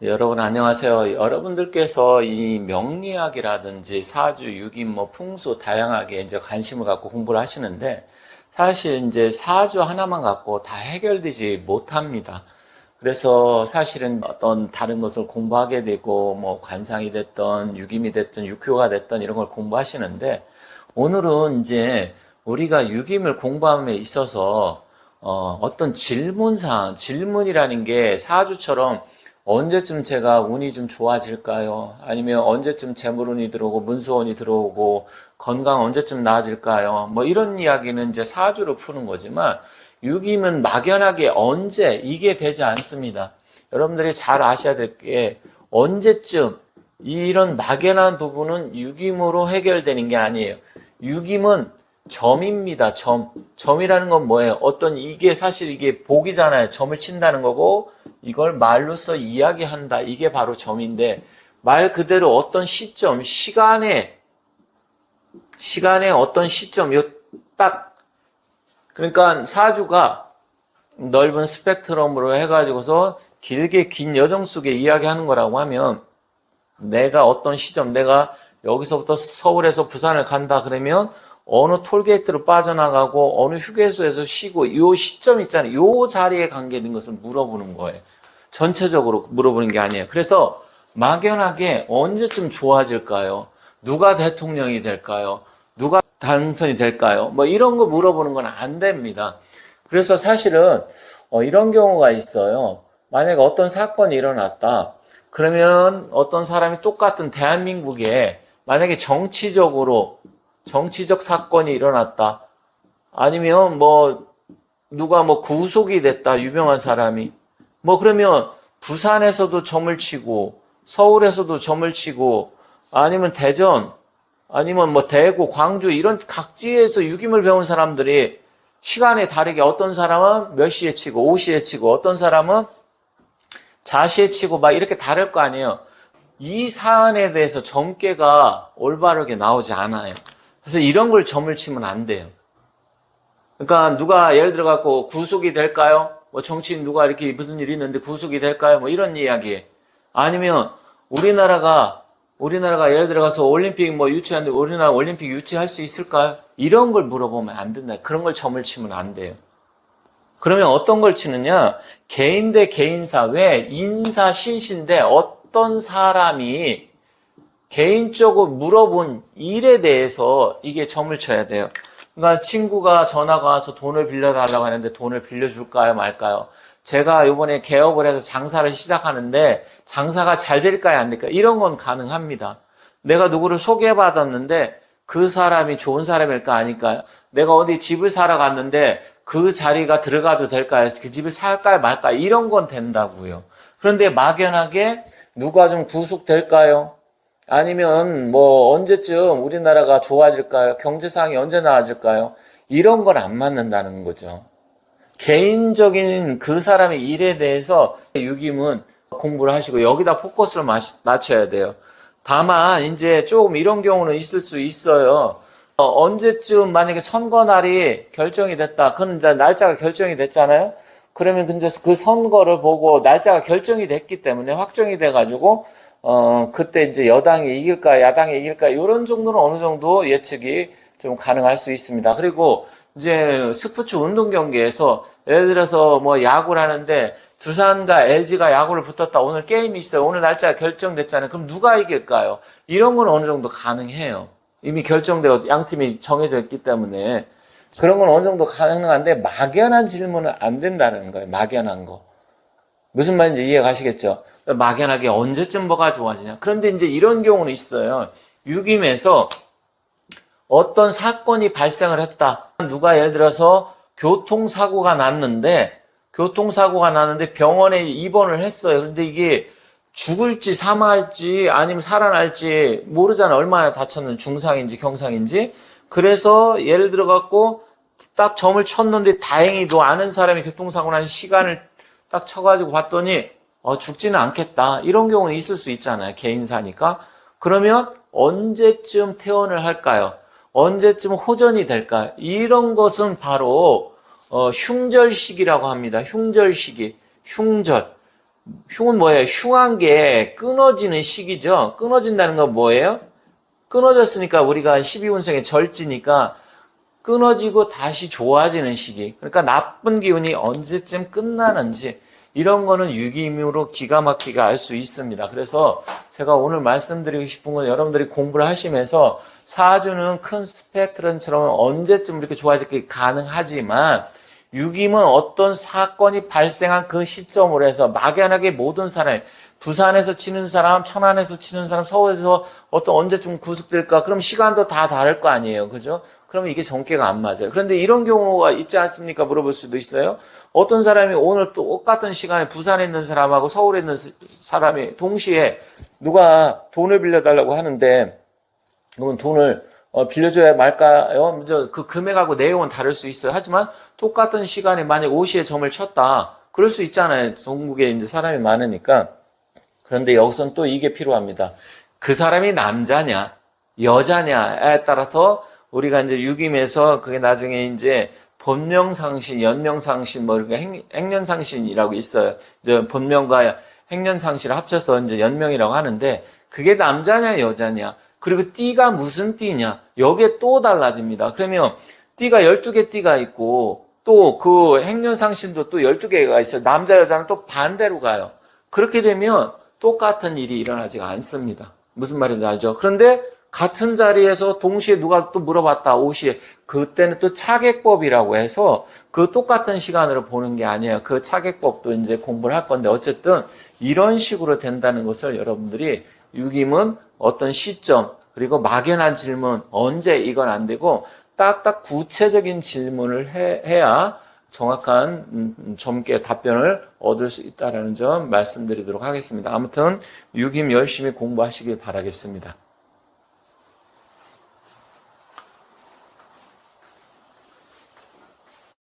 여러분 안녕하세요. 여러분들께서 이 명리학이라든지 사주, 유기, 풍수 다양하게 이제 관심을 갖고 공부를 하시는데 사실 이제 사주 하나만 갖고 다 해결되지 못합니다. 그래서 사실은 어떤 다른 것을 공부하게 되고 관상이 됐던 유김이 됐던 육효가 됐던 이런 걸 공부하시는데 오늘은 이제 우리가 유김을 공부함에 있어서 어떤 질문이라는 게 사주처럼 언제쯤 제가 운이 좀 좋아질까요? 아니면 언제쯤 재물운이 들어오고 문서운이 들어오고 건강 언제쯤 나아질까요? 이런 이야기는 이제 사주로 푸는 거지만 유김은 막연하게 언제 이게 되지 않습니다. 여러분들이 잘 아셔야 될 게 언제쯤 이런 막연한 부분은 유김으로 해결되는 게 아니에요. 유김은 점입니다. 점이라는 건 뭐예요? 이게 사실 이게 복이잖아요. 점을 친다는 거고 이걸 말로써 이야기한다. 이게 바로 점인데 말 그대로 어떤 시점, 시간에 어떤 시점, 그러니까 사주가 넓은 스펙트럼으로 해가지고서 길게 긴 여정 속에 이야기하는 거라고 하면 내가 어떤 시점, 내가 여기서부터 서울에서 부산을 간다 그러면 어느 톨게이트로 빠져나가고 어느 휴게소에서 쉬고 요 시점 있잖아요. 요 자리에 관계된 것을 물어보는 거예요. 전체적으로 물어보는 게 아니에요. 그래서 막연하게 언제쯤 좋아질까요? 누가 대통령이 될까요? 누가 당선이 될까요? 이런 거 물어보는 건 안 됩니다. 그래서 사실은 이런 경우가 있어요. 만약에 어떤 사건이 일어났다. 그러면 어떤 사람이 똑같은 대한민국에 만약에 정치적 사건이 일어났다. 아니면 누가 구속이 됐다. 유명한 사람이. 그러면 부산에서도 점을 치고 서울에서도 점을 치고 아니면 대전 아니면 대구, 광주 이런 각지에서 유김을 배운 사람들이 시간에 다르게 어떤 사람은 몇 시에 치고 5시에 치고 어떤 사람은 자시에 치고 이렇게 다를 거 아니에요. 이 사안에 대해서 점괘가 올바르게 나오지 않아요. 그래서 이런 걸 점을 치면 안 돼요. 그러니까 누가 예를 들어 갖고 구속이 될까요? 정치인 누가 이렇게 무슨 일이 있는데 구속이 될까요? 이런 이야기. 아니면 우리나라가 예를 들어가서 올림픽 유치하는데 우리나라 올림픽 유치할 수 있을까요? 이런 걸 물어보면 안 된다. 그런 걸 점을 치면 안 돼요. 그러면 어떤 걸 치느냐? 개인 대 개인사, 왜 인사 신시인데 어떤 사람이 개인적으로 물어본 일에 대해서 이게 점을 쳐야 돼요. 그러니까 친구가 전화가 와서 돈을 빌려달라고 하는데 돈을 빌려줄까요 말까요? 제가 이번에 개업을 해서 장사를 시작하는데 장사가 잘 될까요 안 될까요? 이런 건 가능합니다. 내가 누구를 소개받았는데 그 사람이 좋은 사람일까 아닐까요? 내가 어디 집을 사러 갔는데 그 자리가 들어가도 될까요? 그 집을 살까요 말까요? 이런 건 된다고요. 그런데 막연하게 누가 좀 구속될까요? 아니면 언제쯤 우리나라가 좋아질까요? 경제상황이 언제 나아질까요? 이런 건 안 맞는다는 거죠. 개인적인 그 사람의 일에 대해서 유김은 공부를 하시고 여기다 포커스를 맞춰야 돼요. 다만 이제 조금 이런 경우는 있을 수 있어요. 언제쯤 만약에 선거 날이 결정이 됐다. 그건 이제 날짜가 결정이 됐잖아요. 그러면 근데 그 선거를 보고 날짜가 결정이 됐기 때문에 확정이 돼가지고 그때 이제 여당이 이길까, 야당이 이길까, 이런 정도는 어느 정도 예측이 좀 가능할 수 있습니다. 그리고 이제 스포츠 운동 경기에서 예를 들어서 야구를 하는데 두산과 LG가 야구를 붙었다. 오늘 게임이 있어요. 오늘 날짜가 결정됐잖아요. 그럼 누가 이길까요? 이런 건 어느 정도 가능해요. 이미 결정되고 양 팀이 정해져 있기 때문에 그런 건 어느 정도 가능한데 막연한 질문은 안 된다는 거예요. 막연한 거. 무슨 말인지 이해 가시겠죠? 막연하게 언제쯤 뭐가 좋아지냐. 그런데 이제 이런 경우는 있어요. 유김에서 어떤 사건이 발생을 했다. 누가 예를 들어서 교통사고가 났는데 병원에 입원을 했어요. 그런데 이게 죽을지 사망할지 아니면 살아날지 모르잖아. 얼마나 다쳤는지 중상인지 경상인지. 그래서 예를 들어 갖고 딱 점을 쳤는데 다행히도 아는 사람이 교통사고 난 시간을 딱 쳐가지고 봤더니 죽지는 않겠다. 이런 경우는 있을 수 있잖아요. 개인사니까. 그러면 언제쯤 퇴원을 할까요? 언제쯤 호전이 될까요? 이런 것은 바로 흉절 시기라고 합니다. 흉절 시기. 흉절. 흉은 뭐예요? 흉한 게 끊어지는 시기죠. 끊어진다는 건 뭐예요? 끊어졌으니까 우리가 12운성의 절지니까 끊어지고 다시 좋아지는 시기. 그러니까 나쁜 기운이 언제쯤 끝나는지 이런 거는 유기임으로 기가 막히게 알 수 있습니다. 그래서 제가 오늘 말씀드리고 싶은 건 여러분들이 공부를 하시면서 사주는 큰 스펙트럼처럼 언제쯤 이렇게 좋아지기 가능하지만 유기임은 어떤 사건이 발생한 그 시점으로 해서 막연하게 모든 사람이 부산에서 치는 사람, 천안에서 치는 사람, 서울에서 어떤 언제쯤 구속될까? 그럼 시간도 다 다를 거 아니에요. 그죠? 그러면 이게 전개가 안 맞아요. 그런데 이런 경우가 있지 않습니까? 물어볼 수도 있어요. 어떤 사람이 오늘 또 똑같은 시간에 부산에 있는 사람하고 서울에 있는 사람이 동시에 누가 돈을 빌려달라고 하는데 그러면 돈을 빌려줘야 말까요? 그 금액하고 내용은 다를 수 있어요. 하지만 똑같은 시간에 만약 5시에 점을 쳤다. 그럴 수 있잖아요. 전국에 이제 사람이 많으니까. 그런데 여기서는 또 이게 필요합니다. 그 사람이 남자냐, 여자냐에 따라서 우리가 이제 유김에서 그게 나중에 이제 본명상신, 연명상신, 뭐 이렇게 행년상신이라고 있어요. 이제 본명과 행년상신을 합쳐서 이제 연명이라고 하는데 그게 남자냐, 여자냐, 그리고 띠가 무슨 띠냐, 여기에 또 달라집니다. 그러면 띠가 12개 띠가 있고 또 그 행년상신도 또 12개가 있어요. 남자, 여자는 또 반대로 가요. 그렇게 되면 똑같은 일이 일어나지가 않습니다. 무슨 말인지 알죠? 그런데 같은 자리에서 동시에 누가 또 물어봤다, 오시에. 그때는 또 차객법이라고 해서 그 똑같은 시간으로 보는 게 아니에요. 그 차객법도 이제 공부를 할 건데 어쨌든 이런 식으로 된다는 것을 여러분들이 유김은 어떤 시점, 그리고 막연한 질문, 언제 이건 안 되고 딱딱 구체적인 질문을 해야 정확한 젊게 답변을 얻을 수 있다는 점 말씀드리도록 하겠습니다. 아무튼 유김 열심히 공부하시길 바라겠습니다.